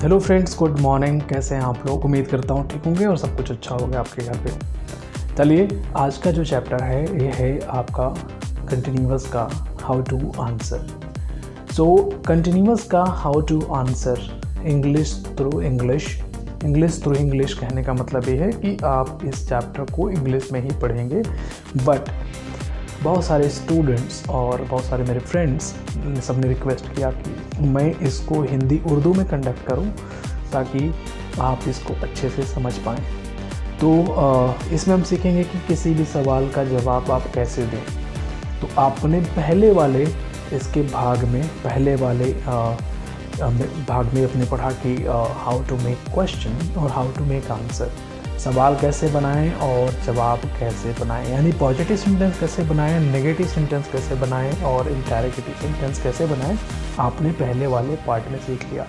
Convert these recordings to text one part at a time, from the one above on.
Hello friends, good morning. कैसे हैं आप लोग? उम्मीद करता हूँ ठीक होंगे और सब कुछ अच्छा होगा आपके घर पे। चलिए, आज का जो चैप्टर है ये है आपका कंटिन्यूअस का how to answer. So continuous का how to answer English through English कहने का मतलब ये है कि आप इस चैप्टर को इंग्लिश में ही पढ़ेंगे। बट बहुत सारे स्टूडेंट्स और बहुत सारे मेरे फ्रेंड्स सबने रिक्वेस्ट किया कि मैं इसको हिंदी उर्दू में कंडक्ट करूं ताकि आप इसको अच्छे से समझ पाएँ। तो इसमें हम सीखेंगे कि किसी भी सवाल का जवाब आप कैसे दें। तो आपने पहले वाले भाग में अपने पढ़ा कि हाउ टू मेक क्वेश्चन और हाउ टू मेक आंसर, सवाल कैसे बनाएं और जवाब कैसे बनाएं, यानी पॉजिटिव सेंटेंस कैसे बनाएं, नेगेटिव सेंटेंस कैसे बनाएं और इंटररोगेटिव सेंटेंस कैसे बनाएं, आपने पहले वाले पार्ट में सीख लिया।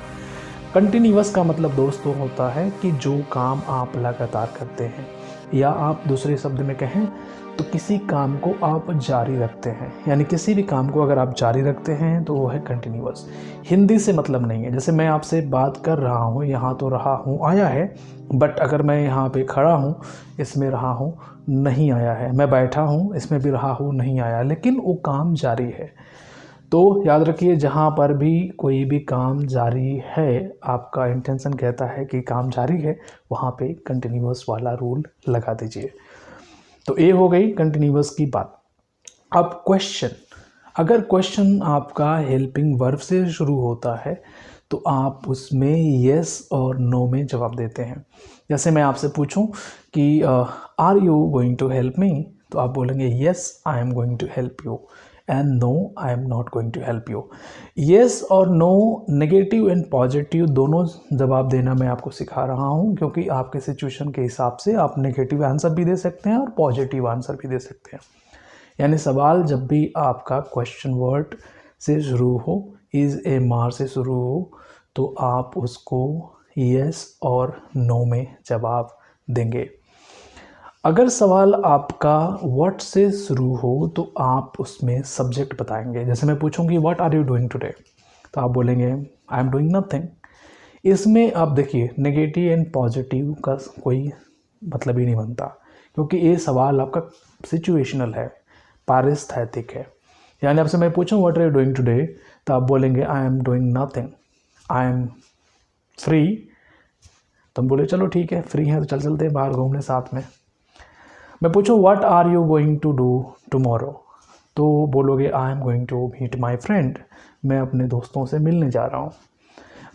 कंटिन्यूअस का मतलब दोस्तों होता है कि जो काम आप लगातार करते हैं, या आप दूसरे शब्द में कहें तो किसी काम को आप जारी रखते हैं। यानी किसी भी काम को अगर आप जारी रखते हैं तो वो है कंटिन्यूअस। हिंदी से मतलब नहीं है। जैसे मैं आपसे बात कर रहा हूँ, यहाँ तो रहा हूँ आया है, बट अगर मैं यहाँ पे खड़ा हूँ इसमें रहा हूँ नहीं आया है। मैं बैठा हूँ इसमें भी रहा हूँ नहीं आया, लेकिन वो काम जारी है। तो याद रखिए, जहाँ पर भी कोई भी काम जारी है, आपका इंटेंशन कहता है कि काम जारी है, वहाँ पे कंटिन्यूअस वाला रूल लगा दीजिए। तो ये हो गई कंटिन्यूअस की बात। अब क्वेश्चन, अगर क्वेश्चन आपका हेल्पिंग वर्ब से शुरू होता है तो आप उसमें येस और नो में जवाब देते हैं। जैसे मैं आपसे पूछूं कि are you going to help me, तो आप बोलेंगे yes I am going to help you, and no I am not going to help you. Yes और नो, नेगेटिव एंड पॉजिटिव दोनों जवाब देना मैं आपको सिखा रहा हूँ, क्योंकि आपके सिचुएशन के हिसाब से आप नेगेटिव आंसर भी दे सकते हैं और पॉजिटिव आंसर भी दे सकते हैं। यानी सवाल जब भी आपका क्वेश्चन वर्ड से शुरू हो, इज़ ए मार से शुरू हो, तो आप उसको येस और नो में जवाब देंगे। अगर सवाल आपका व्हाट से शुरू हो तो आप उसमें सब्जेक्ट बताएंगे। जैसे मैं पूछूंगी what are you doing today, तो आप बोलेंगे आई एम डूइंग नथिंग। इसमें आप देखिए, नेगेटिव एंड पॉजिटिव का कोई मतलब ही नहीं बनता, क्योंकि ये सवाल आपका सिचुएशनल है, पारिस्थितिक है। यानी आपसे मैं पूछूं what are you doing today, तो आप बोलेंगे I am doing nothing, I am free. तो हम बोले चलो ठीक है, फ्री हैं तो चलते हैं बाहर घूमने साथ में। मैं पूछूं what are you going to do tomorrow, तो बोलोगे I am going to meet my friend, मैं अपने दोस्तों से मिलने जा रहा हूँ।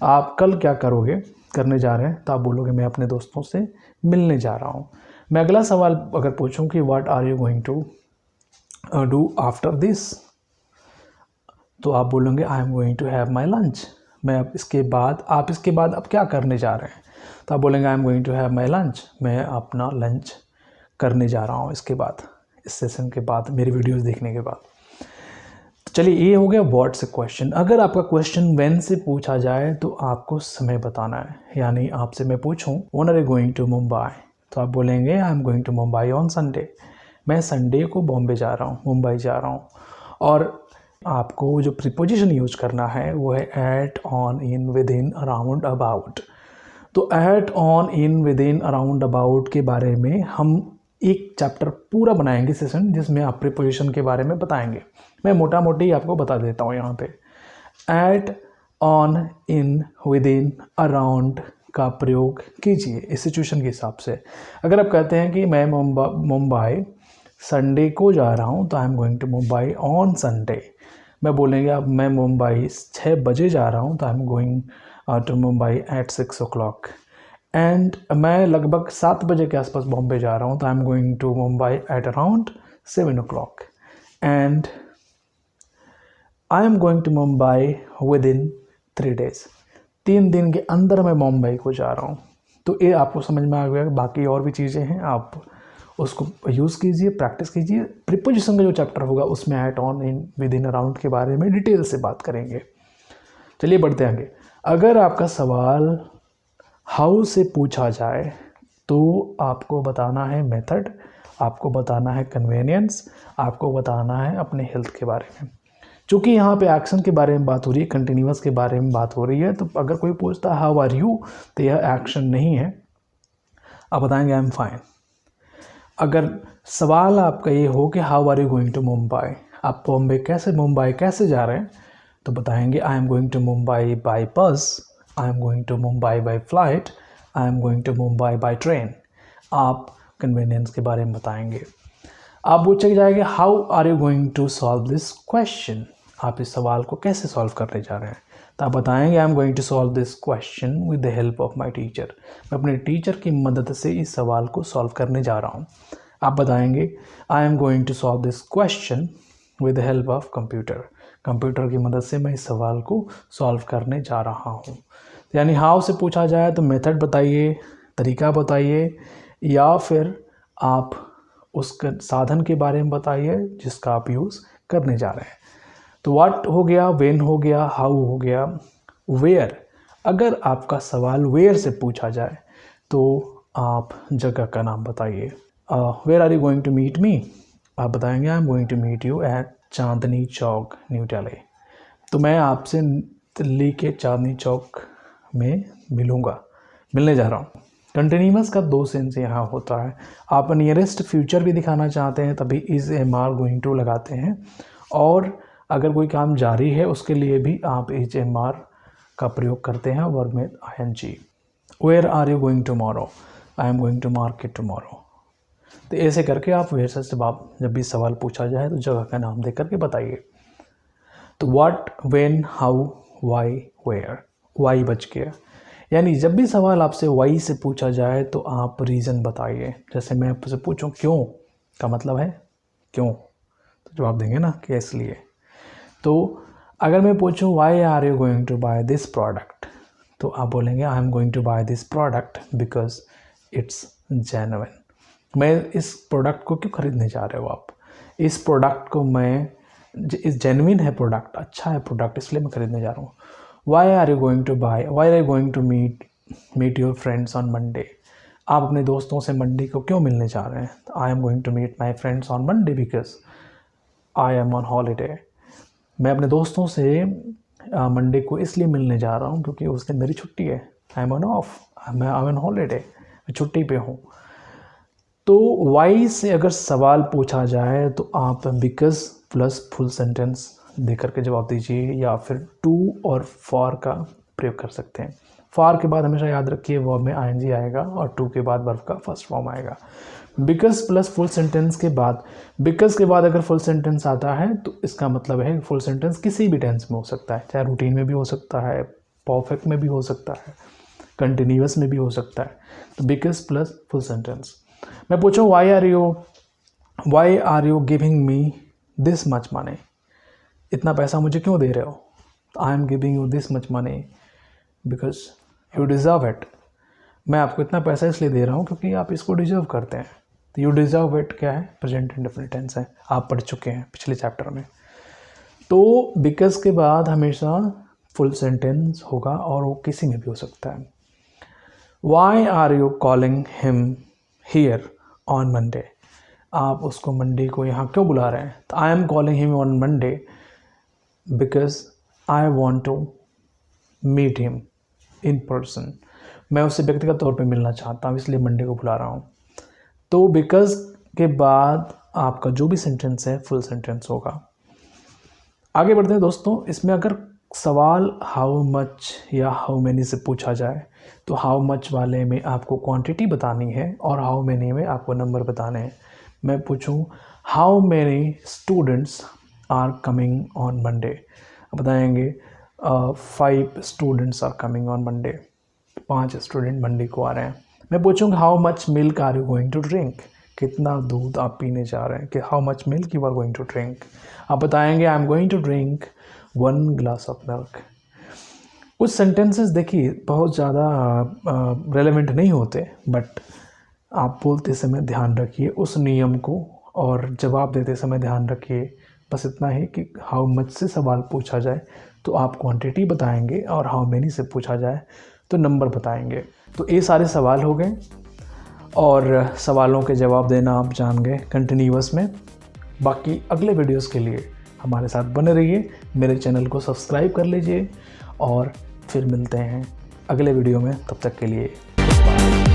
आप कल क्या करने जा रहे हैं, तो आप बोलोगे मैं अपने दोस्तों से मिलने जा रहा हूँ। मैं अगला सवाल अगर पूछूं कि what are you going to do after this, तो आप बोलेंगे I am going to have my lunch, मैं अब इसके बाद अब क्या करने जा रहे हैं, तो आप बोलेंगे I am going to have my lunch, मैं अपना लंच करने जा रहा हूँ इसके बाद, इस सेशन के बाद, मेरी वीडियोस देखने के बाद। तो चलिए, ये हो गया व्हाट से क्वेश्चन। अगर आपका क्वेश्चन व्हेन से पूछा जाए तो आपको समय बताना है। यानी आपसे मैं पूछूं when are you going to Mumbai, तो आप बोलेंगे I am going to Mumbai on Sunday, मैं संडे को बॉम्बे जा रहा हूँ, मुंबई जा रहा हूँ। और आपको जो प्रीपोजिशन यूज करना है वो है at, on, in, with in, around, about. तो at, on, in, with in, around, about के बारे में हम एक चैप्टर पूरा बनाएंगे सेशन, जिसमें आप प्रीपोजिशन के बारे में बताएंगे। मैं मोटा मोटी आपको बता देता हूँ यहाँ पे। At, on, in, with in, around का प्रयोग कीजिए इस सिचुएशन के हिसाब से। अगर आप कहते हैं कि मैं मुंबई संडे को जा रहा हूँ, तो I am going to Mumbai on Sunday. मैं बोलेंगे अब मैं मुंबई 6 बजे जा रहा हूँ, तो I am going to Mumbai at 6 o'clock। And मैं लगभग 7 बजे के आसपास बॉम्बे जा रहा हूँ, तो I am going to Mumbai at around 7 o'clock। And I am going to Mumbai within 3 days, 3 दिन के अंदर मैं मुंबई को जा रहा हूँ। तो ये आपको समझ में आ गया। बाकी और भी चीज़ें हैं, आप उसको यूज़ कीजिए, प्रैक्टिस कीजिए। प्रीपोजिशन का जो चैप्टर होगा उसमें at, on, in, with in, around के बारे में डिटेल से बात करेंगे। चलिए बढ़ते आगे। अगर आपका सवाल हाउ से पूछा जाए तो आपको बताना है मेथड, आपको बताना है कन्वीनियंस, आपको बताना है अपने हेल्थ के बारे में। चूँकि यहाँ पे एक्शन के बारे में बात हो रही है, कंटिन्यूअस के बारे में बात हो रही है, तो अगर कोई पूछता है हाउ आर यू, तो यह एक्शन नहीं है, आप बताएंगे आई एम फाइन। अगर सवाल आपका ये हो कि how are you going to Mumbai, आप मुंबई कैसे जा रहे हैं, तो बताएंगे I am going to Mumbai by bus, I am going to Mumbai by flight, I am going to Mumbai by train. आप कन्वीनियंस के बारे में बताएंगे। आप पूछे जाएंगे how are you going to solve this question, आप इस सवाल को कैसे सॉल्व करने जा रहे हैं, तो आप बताएंगे I am going to solve this question with the help of my teacher, मैं अपने टीचर की मदद से इस सवाल को सॉल्व करने जा रहा हूँ। आप बताएंगे I am going to solve this question with the help of computer, computer की मदद से मैं इस सवाल को सॉल्व करने जा रहा हूँ। यानी हाउ से पूछा जाए तो मेथड बताइए, तरीका बताइए, या फिर आप उस साधन के बारे में बताइए जिसका आप यूज़ करने जा रहे हैं। तो व्हाट हो गया, व्हेन हो गया, हाउ हो गया, वेयर। अगर आपका सवाल वेयर से पूछा जाए तो आप जगह का नाम बताइए। Where are you going to meet me, आप बताएंगे I am going to meet you at Chandni Chowk New Delhi, तो मैं आपसे दिल्ली के चांदनी चौक में मिलने जा रहा हूँ। कंटिन्यूअस का 2 सेंस यहाँ होता है। आप नियरेस्ट फ्यूचर भी दिखाना चाहते हैं तभी is am are going to लगाते हैं, और अगर कोई काम जारी है उसके लिए भी आप इज एम आर का प्रयोग करते हैं वर्ब में ING। Where are you going tomorrow, I am going to market tomorrow. तो ऐसे करके आप वेयर से जब भी सवाल पूछा जाए तो जगह का नाम दे करके बताइए। तो what, when, how, why, where, why बच गया। यानी जब भी सवाल आपसे वाई से पूछा जाए तो आप रीज़न बताइए। जैसे मैं आपसे पूछूं क्यों का मतलब है क्यों, तो जवाब देंगे ना कि इसलिए। तो अगर मैं पूछूं why are you going to buy this product, तो आप बोलेंगे I am going to buy this product because it's genuine. मैं इस प्रोडक्ट को क्यों खरीदने जा रहे हो आप, इस प्रोडक्ट को मैं, इस जेन्युइन है प्रोडक्ट, अच्छा है प्रोडक्ट, इसलिए मैं खरीदने जा रहा हूँ। Why are you going to buy, why are you going to meet your friends on Monday, आप अपने दोस्तों से मंडे को क्यों मिलने जा रहे हैं। I am going to meet my friends on Monday because I am on holiday, मैं अपने दोस्तों से मंडे को इसलिए मिलने जा रहा हूँ क्योंकि उस दिन मेरी छुट्टी है। आई एम ऑन ऑफ, मैं आई एम ऑन हॉलीडे, मैं छुट्टी पे हूँ। तो वाई से अगर सवाल पूछा जाए तो आप बिकॉज प्लस फुल सेंटेंस दे करके जवाब दीजिए, या फिर टू और फॉर का प्रयोग कर सकते हैं। फॉर के बाद हमेशा याद रखिए वर्ब में ING आएगा और टू के बाद वर्ब का फर्स्ट फॉर्म आएगा। बिकॉज प्लस फुल सेंटेंस के बाद, बिकॉज के बाद अगर फुल सेंटेंस आता है तो इसका मतलब है फुल सेंटेंस किसी भी टेंस में हो सकता है, चाहे रूटीन में भी हो सकता है, परफेक्ट में भी हो सकता है, कंटिन्यूअस में भी हो सकता है। तो बिकॉज प्लस फुल सेंटेंस। मैं पूछूं why are you giving me this much money, इतना पैसा मुझे क्यों दे रहे हो। I am giving you this much money because you deserve it, मैं आपको इतना पैसा इसलिए दे रहा हूँ क्योंकि आप इसको डिज़र्व करते हैं। तो यू डिज़र्व इट क्या है, प्रेजेंट इंडेफिनिट टेंस है, आप पढ़ चुके हैं पिछले चैप्टर में। तो बिकॉज के बाद हमेशा फुल सेंटेंस होगा और वो किसी में भी हो सकता है। Why are you calling him here on Monday, आप उसको मंडे को यहाँ क्यों बुला रहे हैं। तो I am calling him on Monday because I want to meet him in person, मैं उससे व्यक्तिगत तौर पे मिलना चाहता हूँ इसलिए मंडे को बुला रहा हूँ। तो बिकॉज के बाद आपका जो भी सेंटेंस है फुल सेंटेंस होगा। आगे बढ़ते हैं दोस्तों। इसमें अगर सवाल हाउ मच या हाउ मैनी से पूछा जाए तो हाउ मच वाले में आपको क्वांटिटी बतानी है और हाउ मैनी में आपको नंबर बताने हैं। मैं पूछूं how many students are coming on Monday, बताएंगे 5 students are coming on Monday, 5 student Monday को आ रहे हैं। मैं पूछूंगा how much milk are you going to drink, कितना दूध आप पीने जा रहे हैं, कि how much milk you are going to drink, आप बताएंगे I am going to drink 1 glass of milk. कुछ सेंटेंसेस देखिए बहुत ज़्यादा रेलेवेंट नहीं होते, बट आप बोलते समय ध्यान रखिए उस नियम को और जवाब देते समय ध्यान रखिए। बस इतना ही कि हाउ मच से सवाल पूछा जाए तो आप क्वांटिटी बताएंगे और हाउ मेनी से पूछा जाए तो नंबर बताएंगे। तो ये सारे सवाल हो गए और सवालों के जवाब देना आप जान गए कंटिन्यूअस में। बाकी अगले वीडियोस के लिए हमारे साथ बने रहिए, मेरे चैनल को सब्सक्राइब कर लीजिए और फिर मिलते हैं अगले वीडियो में। तब तक के लिए बाय।